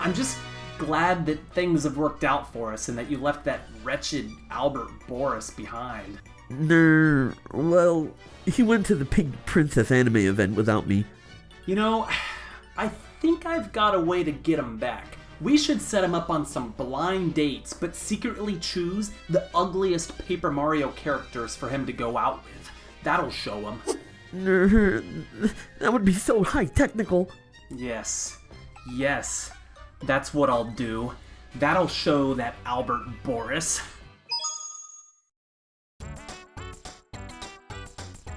I'm just glad that things have worked out for us and that you left that wretched Albert Boris behind. Well, he went to the Pink Princess anime event without me. You know, I think I've got a way to get him back. We should set him up on some blind dates, but secretly choose the ugliest Paper Mario characters for him to go out with. That'll show him. That would be so high technical. Yes, that's what I'll do. That'll show that Albert Boris.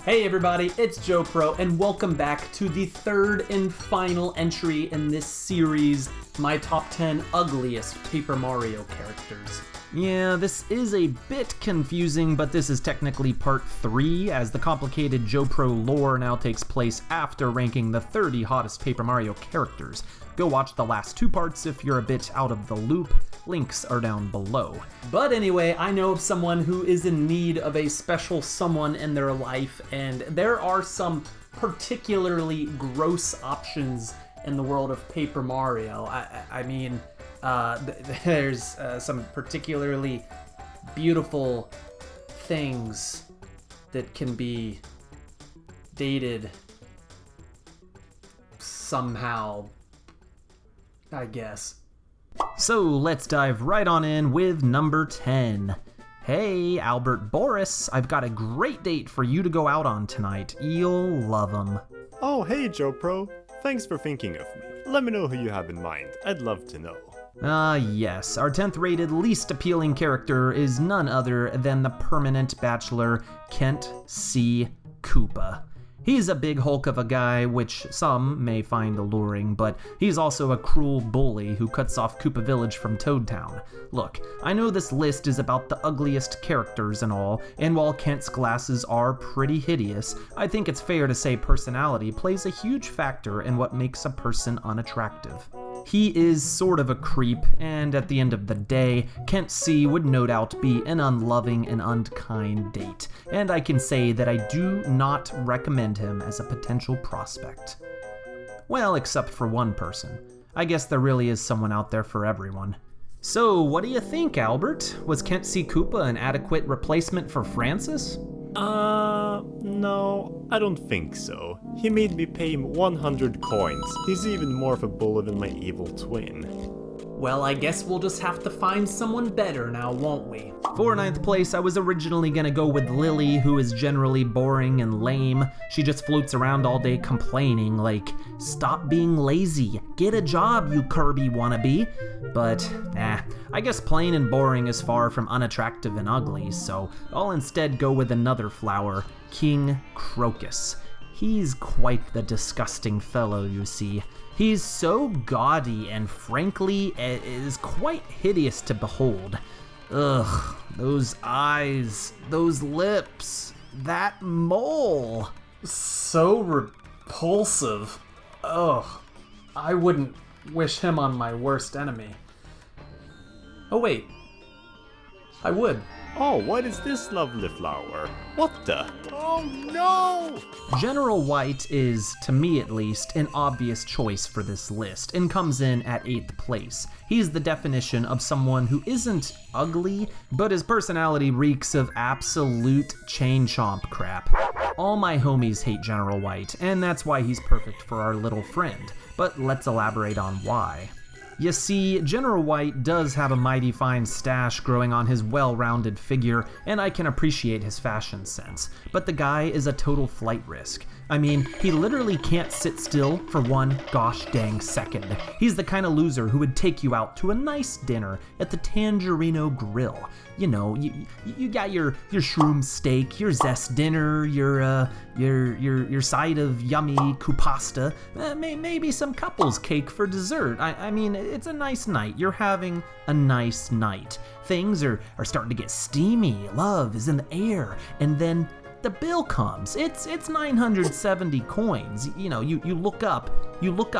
Hey everybody, it's Joe Pro, and welcome back to the third and final entry in this series, my top 10 ugliest Paper Mario characters. Yeah, this is a bit confusing, but this is technically part 3, as the complicated Joe Pro lore now takes place after ranking the 30 hottest Paper Mario characters. Go watch the last 2 parts if you're a bit out of the loop. Links are down below. But anyway, I know of someone who is in need of a special someone in their life, and there are some particularly gross options in the world of Paper Mario. There's some particularly beautiful things that can be dated somehow, I guess. So let's dive right on in with number 10. Hey, Albert Boris, I've got a great date for you to go out on tonight. You'll love him. Oh, hey, Joe Pro. Thanks for thinking of me. Let me know who you have in mind. I'd love to know. Yes. Our 10th rated least appealing character is none other than the permanent bachelor, Kent C. Koopa. He's a big hulk of a guy, which some may find alluring, but he's also a cruel bully who cuts off Koopa Village from Toad Town. Look, I know this list is about the ugliest characters and all, and while Kent's glasses are pretty hideous, I think it's fair to say personality plays a huge factor in what makes a person unattractive. He is sort of a creep, and at the end of the day, Kent C would no doubt be an unloving and unkind date, and I can say that I do not recommend him as a potential prospect. Well, except for one person. I guess there really is someone out there for everyone. So, what do you think, Albert? Was Kent C. Koopa an adequate replacement for Francis? No, I don't think so. He made me pay him 100 coins. He's even more of a bully than my evil twin. Well, I guess we'll just have to find someone better now, won't we? For 9th place, I was originally gonna go with Lily, who is generally boring and lame. She just floats around all day complaining, like, stop being lazy, get a job, you Kirby wannabe. But, I guess plain and boring is far from unattractive and ugly, so I'll instead go with another flower, King Crocus. He's quite the disgusting fellow, you see. He's so gaudy and frankly is quite hideous to behold. Ugh, those eyes, those lips, that mole. So repulsive. Ugh, I wouldn't wish him on my worst enemy. Oh wait, I would. Oh, what is this lovely flower? What the? Oh no! General White is, to me at least, an obvious choice for this list, and comes in at 8th place. He's the definition of someone who isn't ugly, but his personality reeks of absolute chain chomp crap. All my homies hate General White, and that's why he's perfect for our little friend, but let's elaborate on why. You see, General White does have a mighty fine stash growing on his well-rounded figure, and I can appreciate his fashion sense, but the guy is a total flight risk. I mean, he literally can't sit still for one gosh dang second. He's the kind of loser who would take you out to a nice dinner at the Tangerino Grill. You know, you got your shroom steak, your zest dinner, your side of yummy Koopasta, maybe some couples cake for dessert. I mean, it's a nice night. You're having a nice night. Things are starting to get steamy. Love is in the air, and then the bill comes. It's 970 coins. You know, you look up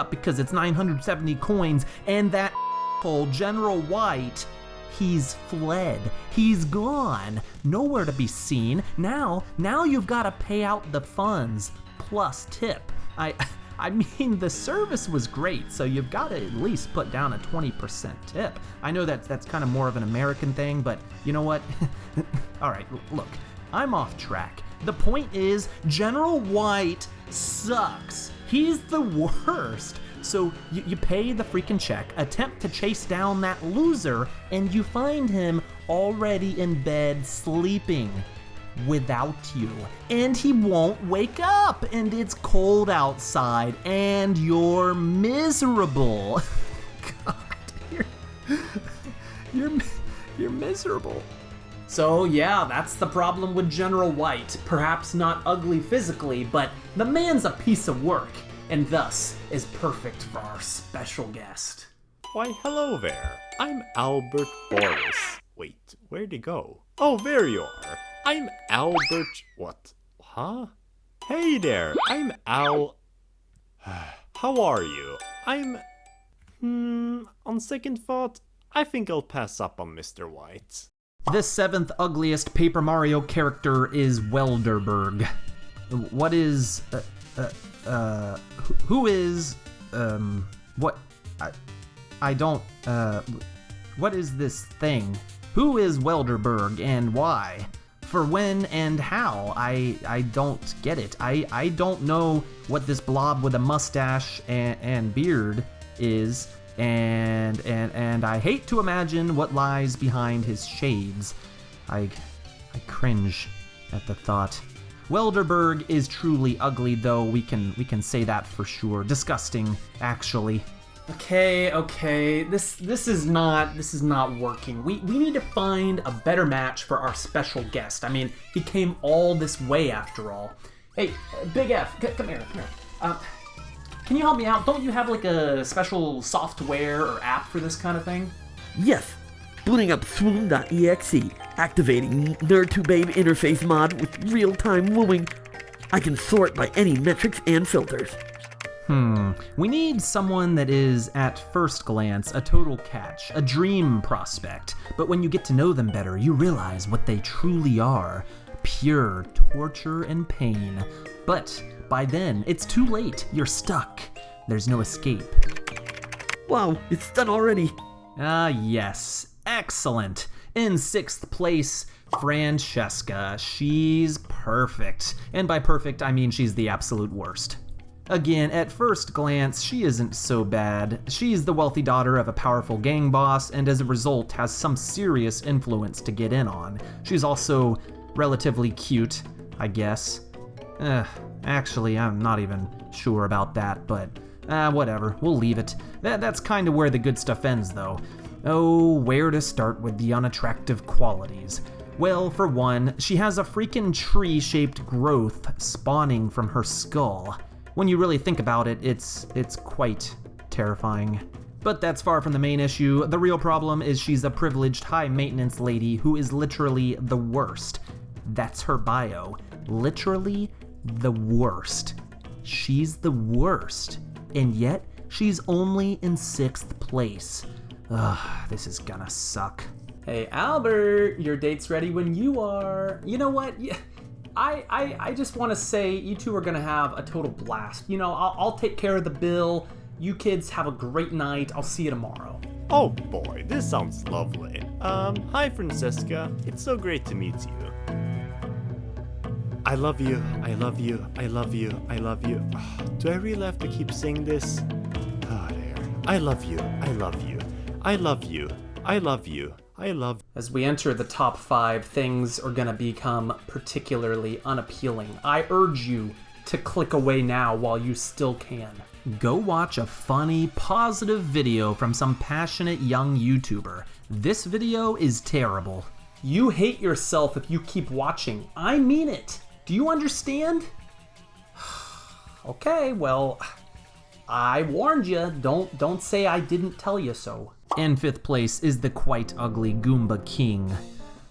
because it's 970 coins, and that General White, he's fled. He's gone. Nowhere to be seen. Now you've got to pay out the funds plus tip. I mean, the service was great, so you've got to at least put down a 20% tip. I know that's kind of more of an American thing, but you know what? All right, look, I'm off track. The point is, General White sucks. He's the worst. So you pay the freaking check, attempt to chase down that loser, and you find him already in bed sleeping without you. And he won't wake up, and it's cold outside, and you're miserable. God, you're miserable. So yeah, that's the problem with General White. Perhaps not ugly physically, but the man's a piece of work, and thus is perfect for our special guest. Why, hello there. I'm Albert Boris. Wait, where'd he go? Oh, there you are. I'm Albert... What? Huh? Hey there, I'm Al... How are you? I'm... on second thought, I think I'll pass up on Mr. White. The 7th ugliest Paper Mario character is Welderberg. What is... who is... what... I don't... what is this thing? Who is Welderberg and why? For when and how? I don't get it. I don't know what this blob with a mustache and beard is, and I hate to imagine what lies behind his shades. I cringe at the thought. Welderberg is truly ugly, though, we can say that for sure. Disgusting, actually. Okay, this is not working. We need to find a better match for our special guest. I mean, he came all this way after all. Hey, Big F, come here. Can you help me out? Don't you have like a special software or app for this kind of thing? Yes. Booting up swoon.exe, activating Nerd2Babe interface mod with real-time wooing. I can sort by any metrics and filters. We need someone that is, at first glance, a total catch, a dream prospect. But when you get to know them better, you realize what they truly are. Pure torture and pain. But by then, it's too late. You're stuck. There's no escape. Wow, it's done already. Yes. Excellent. In 6th place, Francesca. She's perfect. And by perfect, I mean she's the absolute worst. Again, at first glance, she isn't so bad. She's the wealthy daughter of a powerful gang boss, and as a result has some serious influence to get in on. She's also relatively cute, I guess. Actually, I'm not even sure about that, but whatever, we'll leave it. That's kind of where the good stuff ends, though. Oh, where to start with the unattractive qualities? Well, for one, she has a freaking tree-shaped growth spawning from her skull. When you really think about it, it's quite terrifying. But that's far from the main issue. The real problem is she's a privileged, high-maintenance lady who is literally the worst. That's her bio. Literally the worst. She's the worst. And yet, she's only in 6th place. Ugh, this is gonna suck. Hey, Albert, your date's ready when you are. You know what? I just want to say you two are going to have a total blast. You know, I'll take care of the bill. You kids have a great night. I'll see you tomorrow. Oh boy, this sounds lovely. Hi Francesca. It's so great to meet you. I love you, I love you, I love you, I love you. Do I really have to keep saying this? Ah, there. I love you, I love you, I love you, I love you. As we enter the top 5, things are gonna become particularly unappealing. I urge you to click away now while you still can. Go watch a funny, positive video from some passionate young YouTuber. This video is terrible. You hate yourself if you keep watching. I mean it. Do you understand? Okay, well, I warned you. Don't say I didn't tell you so. In 5th place is the quite ugly Goomba King.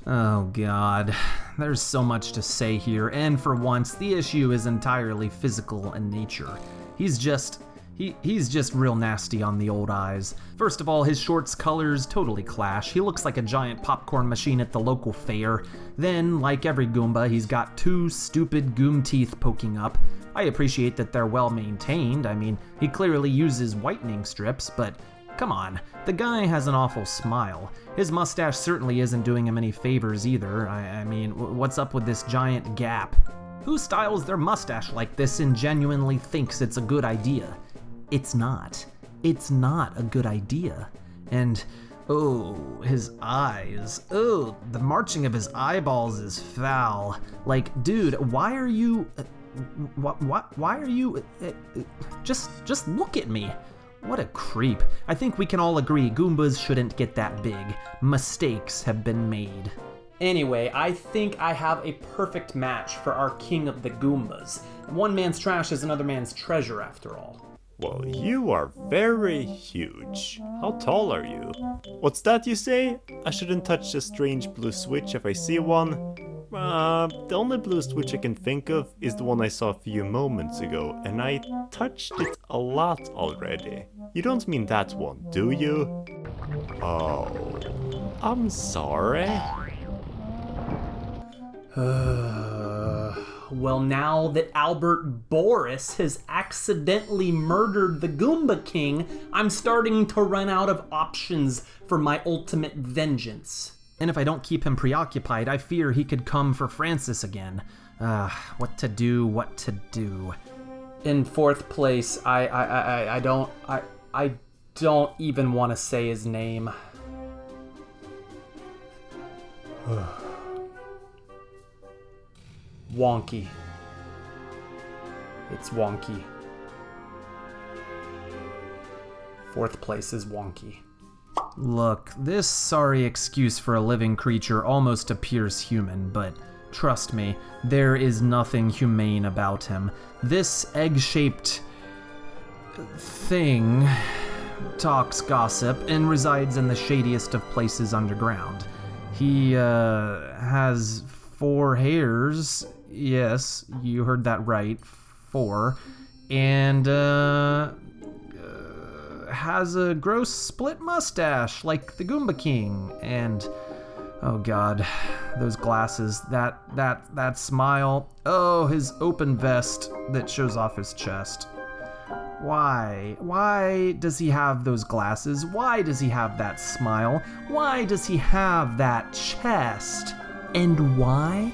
Oh god, there's so much to say here, and for once, the issue is entirely physical in nature. He's just real nasty on the old eyes. First of all, his shorts colors totally clash. He looks like a giant popcorn machine at the local fair. Then, like every Goomba, he's got 2 stupid goom teeth poking up. I appreciate that they're well maintained. I mean, he clearly uses whitening strips, but come on, the guy has an awful smile. His mustache certainly isn't doing him any favors either. I mean, what's up with this giant gap? Who styles their mustache like this and genuinely thinks it's a good idea? It's not. It's not a good idea. And, oh, his eyes. Oh, the marching of his eyeballs is foul. Like, dude, why are you... why are you... just look at me. What a creep. I think we can all agree Goombas shouldn't get that big. Mistakes have been made. Anyway, I think I have a perfect match for our king of the Goombas. One man's trash is another man's treasure, after all. Well, you are very huge. How tall are you? What's that you say? I shouldn't touch the strange blue switch if I see one? The only blue switch I can think of is the one I saw a few moments ago, and I touched it a lot already. You don't mean that one, do you? Oh, I'm sorry. Well, now that Albert Boris has accidentally murdered the Goomba King, I'm starting to run out of options for my ultimate vengeance. And if I don't keep him preoccupied, I fear he could come for Francis again. What to do. In fourth place, I don't even want to say his name. Wonky. It's Wonky. Fourth place is Wonky. Look, this sorry excuse for a living creature almost appears human, but trust me, there is nothing humane about him. This egg-shaped thing talks gossip and resides in the shadiest of places underground. He has 4 hairs. Yes, you heard that right. 4. And has a gross split mustache like the Goomba King. And oh god, those glasses, that smile. Oh, his open vest that shows off his chest. Why does he have those glasses? Why does he have that smile? Why does he have that chest? And why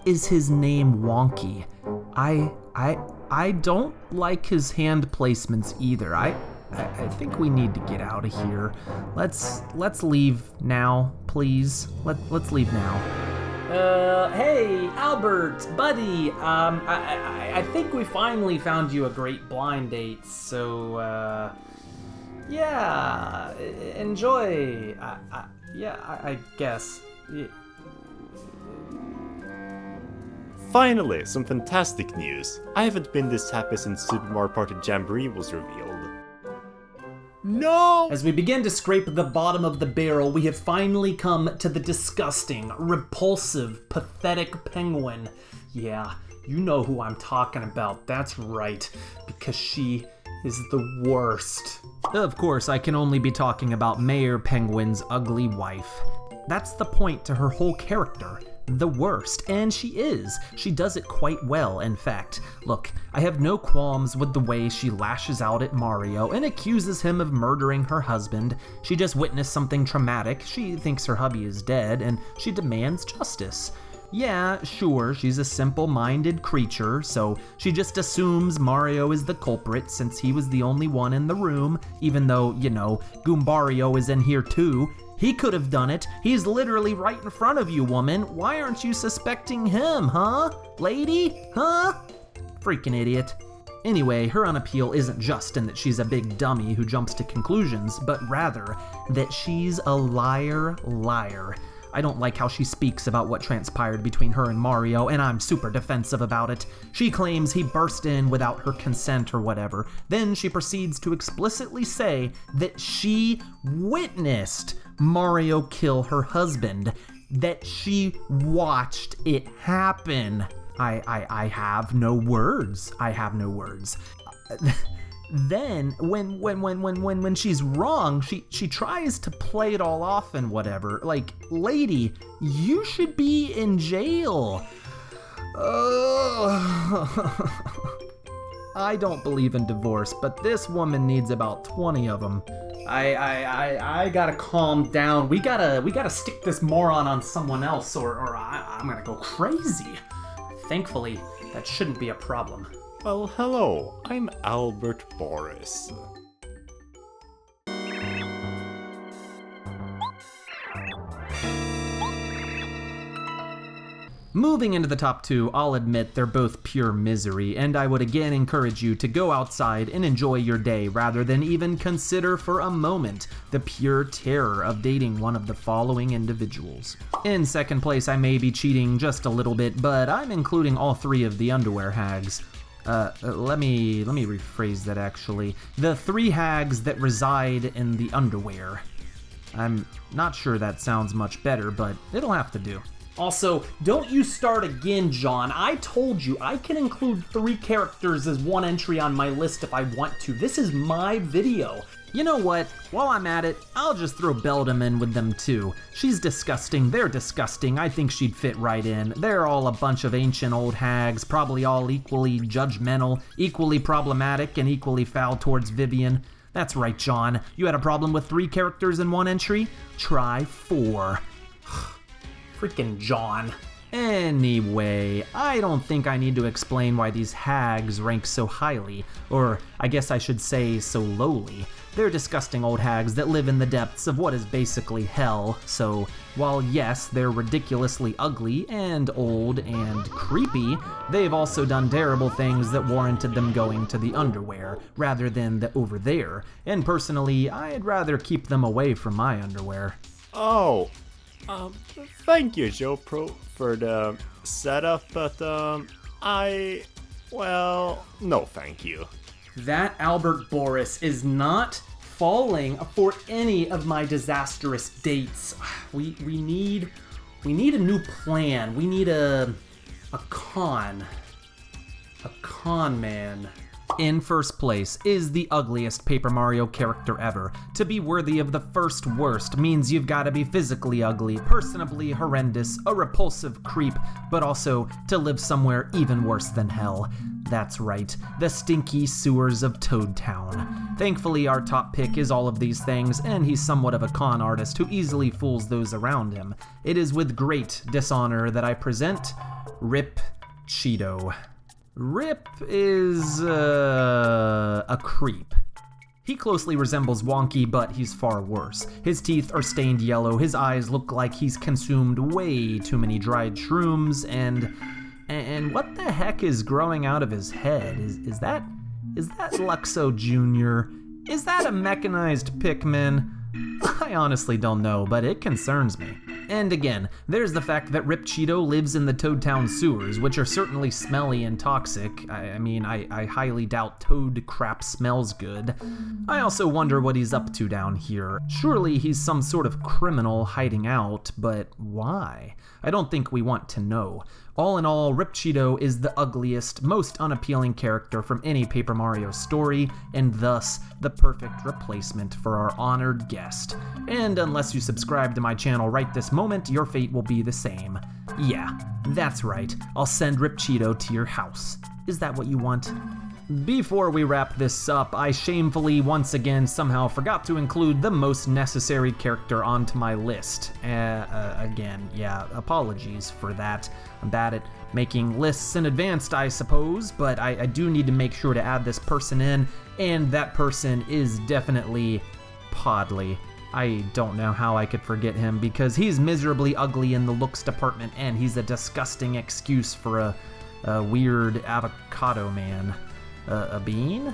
is his name Wonky? I don't like his hand placements either. I think we need to get out of here. Let's leave now, please. Let's leave now. Hey, Albert, buddy. I think we finally found you a great blind date. So, yeah, enjoy. I guess. Finally, some fantastic news. I haven't been this happy since Super Mario Party Jamboree was revealed. No! As we begin to scrape the bottom of the barrel, we have finally come to the disgusting, repulsive, pathetic penguin. Yeah, you know who I'm talking about. That's right, because she is the worst. Of course, I can only be talking about Mayor Penguin's ugly wife. That's the point to her whole character. The worst, and she is. She does it quite well, in fact. Look, I have no qualms with the way she lashes out at Mario and accuses him of murdering her husband. She just witnessed something traumatic, she thinks her hubby is dead, and she demands justice. Yeah, sure, she's a simple-minded creature, so she just assumes Mario is the culprit since he was the only one in the room, even though, you know, Goombario is in here too. He could have done it. He's literally right in front of you, woman. Why aren't you suspecting him, huh? Lady? Huh? Freaking idiot. Anyway, her unappeal isn't just in that she's a big dummy who jumps to conclusions, but rather that she's a liar. I don't like how she speaks about what transpired between her and Mario, and I'm super defensive about it. She claims he burst in without her consent or whatever. Then she proceeds to explicitly say that she witnessed Mario kill her husband, that she watched it happen. I have no words. Then, when she's wrong, she tries to play it all off and whatever. Like, lady, you should be in jail. I don't believe in divorce, but this woman needs about 20 of them. I gotta calm down. We gotta stick this moron on someone else, or I'm gonna go crazy. Thankfully, that shouldn't be a problem. Well, hello, I'm Albert Boris. Moving into the top two, I'll admit they're both pure misery, and I would again encourage you to go outside and enjoy your day rather than even consider for a moment the pure terror of dating one of the following individuals. In second place, I may be cheating just a little bit, but I'm including all three of the underwear hags. Let me rephrase that actually. The three hags that reside in the underwear. I'm not sure that sounds much better, but it'll have to do. Also, don't you start again, John. I told you I can include 3 characters as one entry on my list if I want to. This is my video. You know what? While I'm at it, I'll just throw Beldam in with them too. She's disgusting, they're disgusting, I think she'd fit right in. They're all a bunch of ancient old hags, probably all equally judgmental, equally problematic, and equally foul towards Vivian. That's right, John. You had a problem with 3 characters in one entry? Try 4. Freaking John. Anyway, I don't think I need to explain why these hags rank so highly, or I guess I should say so lowly. They're disgusting old hags that live in the depths of what is basically hell, so while yes, they're ridiculously ugly and old and creepy, they've also done terrible things that warranted them going to the underwear rather than the over there, and personally, I'd rather keep them away from my underwear. Oh, thank you, Joe Pro, for the setup, but, well, no thank you. That Albert Boris is not falling for any of my disastrous dates. We need a new plan. We need a con man. In first place is the ugliest Paper Mario character ever. To be worthy of the first worst means you've got to be physically ugly, personably horrendous, a repulsive creep, but also to live somewhere even worse than hell. That's right, the stinky sewers of Toad Town. Thankfully, our top pick is all of these things, and he's somewhat of a con artist who easily fools those around him. It is with great dishonor that I present Rip Cheeto. Rip is a creep. He closely resembles Wonky, but he's far worse. His teeth are stained yellow, his eyes look like he's consumed way too many dried shrooms, and what the heck is growing out of his head? Is that Luxo Jr.? Is that a mechanized Pikmin? I honestly don't know, but it concerns me. And again, there's the fact that Rip Cheeto lives in the Toad Town sewers, which are certainly smelly and toxic. I highly doubt toad crap smells good. I also wonder what he's up to down here. Surely he's some sort of criminal hiding out, but why? I don't think we want to know. All in all, Rip Cheeto is the ugliest, most unappealing character from any Paper Mario story, and thus the perfect replacement for our honored guest. And unless you subscribe to my channel right this moment, your fate will be the same. Yeah, that's right, I'll send Rip Cheeto to your house. Is that what you want? Before we wrap this up, I shamefully once again somehow forgot to include the most necessary character onto my list. Again, yeah, apologies for that. I'm bad at making lists in advance, I suppose, but I do need to make sure to add this person in, and that person is definitely Podley. I don't know how I could forget him, because he's miserably ugly in the looks department, and he's a disgusting excuse for a weird avocado man. A bean?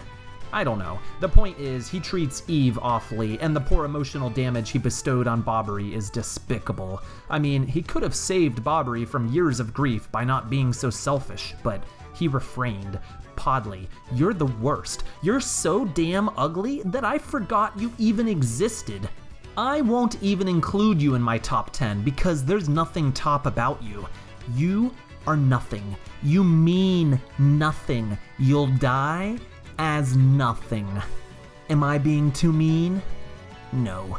I don't know. The point is, he treats Eve awfully, and the poor emotional damage he bestowed on Bobbery is despicable. I mean, he could have saved Bobbery from years of grief by not being so selfish, but he refrained. Podley, you're the worst. You're so damn ugly that I forgot you even existed. I won't even include you in my top 10 because there's nothing top about you. You are nothing. You mean nothing. You'll die as nothing. Am I being too mean? No.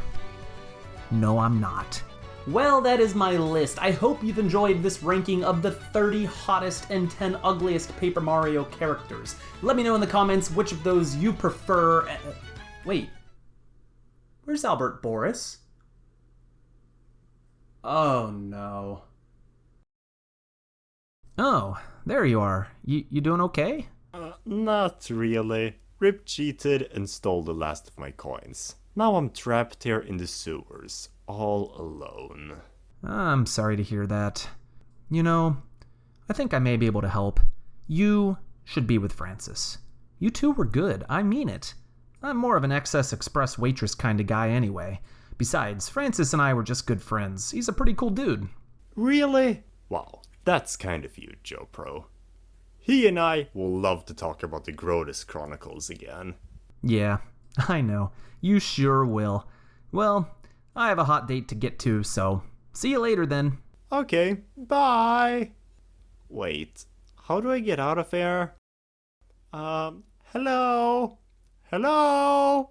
No, I'm not. Well, that is my list. I hope you've enjoyed this ranking of the 30 hottest and 10 ugliest Paper Mario characters. Let me know in the comments which of those you prefer. Wait, where's Albert Boris? Oh no. Oh, there you are. You doing okay? Not really. Rip cheated and stole the last of my coins. Now I'm trapped here in the sewers, all alone. I'm sorry to hear that. You know, I think I may be able to help. You should be with Francis. You two were good, I mean it. I'm more of an Excess Express waitress kind of guy anyway. Besides, Francis and I were just good friends. He's a pretty cool dude. Really? Wow, that's kind of you, Joe Pro. He and I will love to talk about the Grotus Chronicles again. Yeah, I know. You sure will. Well, I have a hot date to get to, so see you later then. Okay, bye! Wait, how do I get out of here? Hello? Hello?